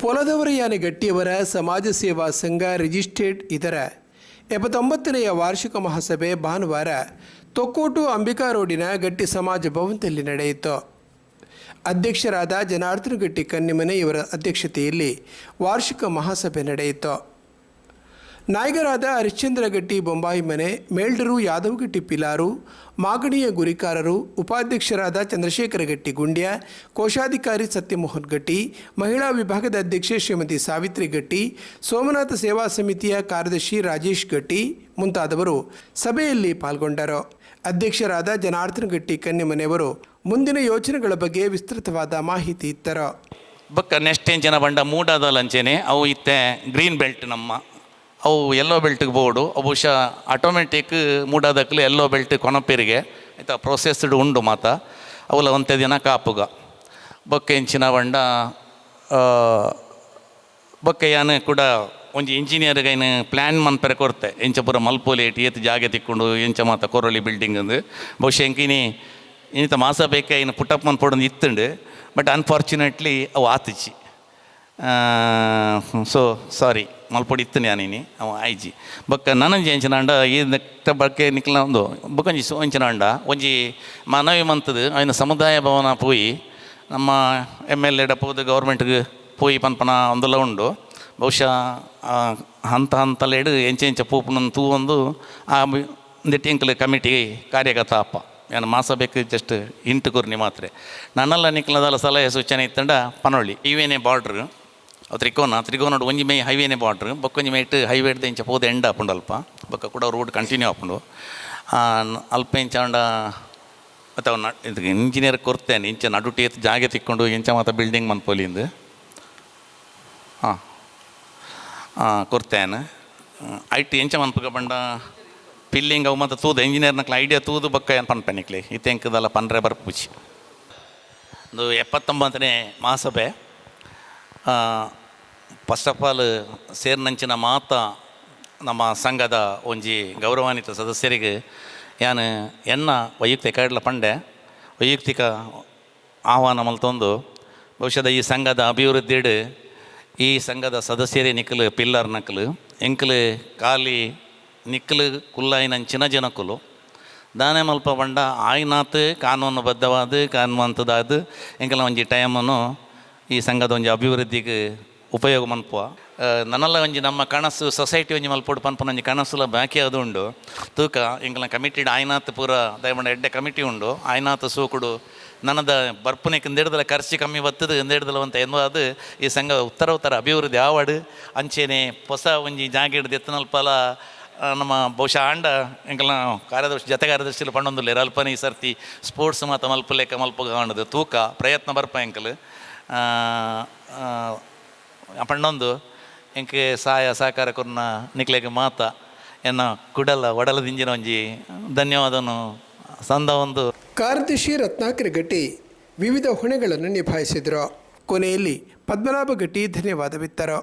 ಪೊಲದವರಯಾನೆ ಗಟ್ಟಿಯವರ ಸಮಾಜ ಸೇವಾ ಸಂಘ ರಿಜಿಸ್ಟ್ರೇಡ್ ಇದರ 79ನೆಯ ವಾರ್ಷಿಕ ಮಹಾಸಭೆ ಭಾನುವಾರ ತೊಕ್ಕೋಟು ಅಂಬಿಕಾ ರೋಡಿನ ಗಟ್ಟಿ ಸಮಾಜ ಭವನದಲ್ಲಿ ನಡೆಯಿತು. ಅಧ್ಯಕ್ಷರಾದ ಜನಾರ್ದನ ಗಟ್ಟಿ ಕನ್ನಿಮನೆ ಇವರ ಅಧ್ಯಕ್ಷತೆಯಲ್ಲಿ ವಾರ್ಷಿಕ ಮಹಾಸಭೆ ನಡೆಯಿತು. ನಾಯಕರಾದ ಹರಿಶ್ಚಂದ್ರ ಗಟ್ಟಿ ಬೊಂಬಾಯಿ ಮನೆ, ಮೇಲ್ಡರು ಯಾದವಗಟ್ಟಿ ಪಿಲಾರು, ಮಾಗಣಿಯ ಗುರಿಕಾರರು, ಉಪಾಧ್ಯಕ್ಷರಾದ ಚಂದ್ರಶೇಖರ ಗಟ್ಟಿ ಗುಂಡ್ಯ, ಕೋಶಾಧಿಕಾರಿ ಸತ್ಯಮೋಹನ್ ಗಟ್ಟಿ, ಮಹಿಳಾ ವಿಭಾಗದ ಅಧ್ಯಕ್ಷೆ ಶ್ರೀಮತಿ ಸಾವಿತ್ರಿ ಗಟ್ಟಿ, ಸೋಮನಾಥ ಸೇವಾ ಸಮಿತಿಯ ಕಾರ್ಯದರ್ಶಿ ರಾಜೇಶ್ ಗಟ್ಟಿ ಮುಂತಾದವರು ಸಭೆಯಲ್ಲಿ ಪಾಲ್ಗೊಂಡರು. ಅಧ್ಯಕ್ಷರಾದ ಜನಾರ್ದನ ಗಟ್ಟಿ ಕನ್ನಿಮನೆಯವರು ಮುಂದಿನ ಯೋಜನೆಗಳ ಬಗ್ಗೆ ವಿಸ್ತೃತವಾದ ಮಾಹಿತಿ ಇತ್ತರು. ಬೊಕ್ಕ ನೆಕ್ಸ್ಟ್ ಜನ ಬಂಡ ಮೂಡಾದ ಲಂಚೆನೆ ಅವು ಇತ್ತೆ ಗ್ರೀನ್ ಬೆಲ್ಟ್ ನಮ್ಮ ಅವು ಎಲ್ಲೋ ಬೆಲ್ಟ್ಗೆ ಬೋರ್ಡು ಬಹುಶಃ ಆಟೋಮೆಟಿಕ್ ಮೂಡಾದಕ್ಕಲು ಎಲ್ಲೋ ಬೆಲ್ಟ್ ಕೊನಪೇರಿಗೆ ಆಯ್ತಾ ಪ್ರೊಸೆಸ್ಡ್ ಉಂಡು ಮಾತ ಅವಲ ಒಂತೆ ದಿನ ಕಾಪುಗ ಬೊಕ್ಕ ಎಂಚಿನ ಬಂಡ ಬೊಕ್ಕ ಯಾನು ಕೂಡ ಒಂಜಿ ಇಂಜಿನಿಯರ್ಗೆ ಏನು ಪ್ಲ್ಯಾನ್ ಮನ್ಪರೆ ಕೊರ್ತೆ ಎಂಚ ಪೂರ ಮಲ್ಪೋಲಿ ಏಟ್ ಏತ್ ಜಾಗೆ ತಿಕ್ಕೊಂಡು ಎಂಚ ಮಾತ ಕೊರೊಲಿ ಬಿಲ್ಡಿಂಗ್ ಅಂದು ಬಹುಶಃ ಎಂಕಿನಿ ಇನ್ನಿತ ಮಾಸ ಬೇಕೆ ಇನ್ನು ಪುಟ್ಟಪ್ ಮನ್ಪೊಡೊಂದು ಇತ್ತುಂಡು ಬಟ್ ಅನ್ಫಾರ್ಚುನೇಟ್ಲಿ ಅವು ಆತಿಚ್ಚಿ ಸೊ ಸಾರಿ ಮಲ್ಪೊಡಿ ಇತ್ತು ನಾನಿನಿ ಅವ ಆಯ್ಜಿ ಬೊಕ್ಕ ನನಂಜಿ ಎಂಚಿನಾಂಡ ಈ ಬಗ್ಗೆ ನಿಕ್ಲ ಒಂದು ಬೊಕ್ಕಂಜಿ ಎಂಚಿನಾಂಡ ಒಂಜಿ ಮನವಿ ಮಂತದು ಅವನ ಸಮುದಾಯ ಭವನ ಪೋಯಿ ನಮ್ಮ MLA ಡಪ್ಪೋದು ಗೌರ್ಮೆಂಟ್ಗೆ ಪೋಯಿ ಪನ್ಪನ ಒಂದೆಲ್ಲ ಉಂಡು ಬಹುಶಃ ಹಂತಲೇಡು ಎಂಚ ಪೂಪನನ್ನು ತೂವೊಂದು ಆ ನೆಟ್ಟಿಂಕಲ್ ಕಮಿಟಿ ಕಾರ್ಯಗತ ಅಪ್ಪ ಏನು ಮಾಸ ಬೇಕು ಜಸ್ಟ್ ಇಂಟು ಕುರ್ನಿ ಮಾತ್ರ ನನ್ನೆಲ್ಲ ನಿಕ್ಲದಲ್ಲ ಸಲಹೆ ಸೂಚನೆ ಇತ್ತಂಡ ಪನೊಳ್ಳಿ ಇವೇನೇ ಬಾರ್ಡ್ರ್ ತ್ರಿಕೋನೋಡು ಒಂಜಿ ಮೈ ಹೈವೇನೇ ಬಾರ್ಡ್ರ್ ಬೊಕ್ಕೊಂಜಿ ಮೈ ಇಟ್ಟು ಹೈವೇ ಹಿಡ್ದು ಇಂಚ ಪೋದು ಎಂಡ ಹಾಪುಂಡು ಅಲ್ಪ ಬೊಕ್ಕ ಕೂಡ ರೋಡ್ ಕಂಟಿನ್ಯೂ ಹಾಪುಂಡು ಅಲ್ಪ ಇಂಚಾಂಡ ಮತ್ತು ಅವ್ನು ಇದಕ್ಕೆ ಇಂಜಿನಿಯರ್ ಕೊರ್ತೇನೆ ಇಂಚ ನಡುಟಿ ಎತ್ತು ಜಾಗೆ ತಿಕ್ಕೊಂಡು ಇಂಚ ಮಾತ ಬಿಲ್ಡಿಂಗ್ ಮನ್ಪೋಲಿಂದು ಕೊರ್ತೇನೆ ಐಟಿ ಎಂಚ ಮನ್ಪಗ ಬಂಡ ಪಿಲ್ಲಿಂಗ್ ಅವು ಮತ್ತು ತೂದು ಇಂಜಿನಿಯರ್ನಕ್ಲ ಐಡಿಯಾ ತೂದು ಬೊಕ್ಕ ಏನು ಪನ್ಪೆನಿಕ್ಲಿ ಇತ್ತೆಂಕದಲ್ಲ ಪನ್ರೆ ಬರ್ಪುಚಿ ಒಂದು 79ನೇ ಮಹಾಸಭೆ ಫಸ್ಟ್ ಆಫ್ ಆಲ್ ಸೇರ್ನಂಚಿನ ಮಾತ ನಮ್ಮ ಸಂಘದ ಒಂಜಿ ಗೌರವಾನ್ವಿತ ಸದಸ್ಯರಿಗೆ ಯಾನು ಎನ್ನ ವೈಯಕ್ತಿಕ ಇಡ್ಲ ಪಂಡೆ ವೈಯಕ್ತಿಕ ಆಹ್ವಾನ ಮಲ್ತೊಂದು ಬಹುಶಃ ಈ ಸಂಘದ ಅಭಿವೃದ್ಧಿಡು ಈ ಸಂಘದ ಸದಸ್ಯರೇ ನಿಕ್ಕಲು ಪಿಲ್ಲರ್ ನಕ್ಕಲು ಎಂಕಲು ಖಾಲಿ ನಿಕ್ಕಲು ಕುಲ್ಲಾಯಿನಂಚಿನ ಜನಕ್ಕಲು ದಾನೆ ಮಲ್ಪ ಬಂಡ ಆಯ್ನಾತ್ ಕಾನೂನು ಬದ್ಧವಾದ ಕಾನೂನಂತದಾದ ಎಂಕಲ ಒಂಜಿ ಟೈಮನ್ನು ಈ ಸಂಘದ ಒಂಜಿ ಅಭಿವೃದ್ಧಿಗೆ ಉಪಯೋಗ ಮನ್ಪುವ ನನ್ನೆಲ್ಲ ಒಂಜಿ ನಮ್ಮ ಕನಸು ಸೊಸೈಟಿ ಒಂಜಿ ಮಲ್ಪೋಡು ಪನ್ಪನ ಒಂಜಿ ಕನಸುಲ ಬಾಕಿ ಅದು ಉಂಡು ತೂಕ ಎಂಕಲ ಕಮಿಟಿಡ್ ಆಯ್ನಾತ್ ಪೂರ ದಯಮಂಡ ಎಡ್ಡೆ ಕಮಿಟಿ ಉಂಡು ಆಯ್ನಾತ್ ಸೂಕುಡು ನನ್ನದ ಬರ್ಪುನಿಗೆ ಇಂದೇಡ್ದಲ ಖರ್ಚು ಕಮ್ಮಿ ಬತ್ತದು ಇಂದೇಡ್ದಲ ಅಂತ ಎನ್ನುವುದು ಈ ಸಂಘ ಉತ್ತರ ಅಭಿವೃದ್ಧಿ ಆವಾಡು ಅಂಚೆನೆ ಹೊಸ ಒಂಜಿ ಜಾಗ ಹಿಡ್ದು ಎತ್ತನಲ್ಪಲ ನಮ್ಮ ಬಹುಶಃ ಆಂಡ ಎಂಕಲ್ನ ಕಾರ್ಯದರ್ಶಿ ಜತೆ ಕಾರ್ಯದರ್ಶಿಲು ಪಂಡೊಂದುಲ್ಲೆ ಅಲ್ಪನೆ ಈ ಸರ್ತಿ ಸ್ಪೋರ್ಟ್ಸ್ ಮತ್ತು ಮಲ್ಪುಗ ಕಾಣದು ತೂಕ ಪ್ರಯತ್ನ ಬರ್ಪ ಎಂಕಲ್ ಪಂಡೊಂದು ಎಂಕೆ ಸಹಕಾರ ಕೊರ್ನ ನಿಕ್ಲೆಗೆ ಮಾತ ಎನ್ನ ಕುಡಲ ಒಡಲದಿಂಜಿನ ಒಂಜಿ ಧನ್ಯವಾದನು ಸಂದ ಒಂದು ಕಾರ್ಯದರ್ಶಿ ರತ್ನಾಕರ ಗಟ್ಟಿ ವಿವಿಧ ಹೊಣೆಗಳನ್ನು ನಿಭಾಯಿಸಿದರು. ಕೊನೆಯಲ್ಲಿ ಪದ್ಮನಾಭ ಗಟ್ಟಿ ಧನ್ಯವಾದವಿತ್ತರು.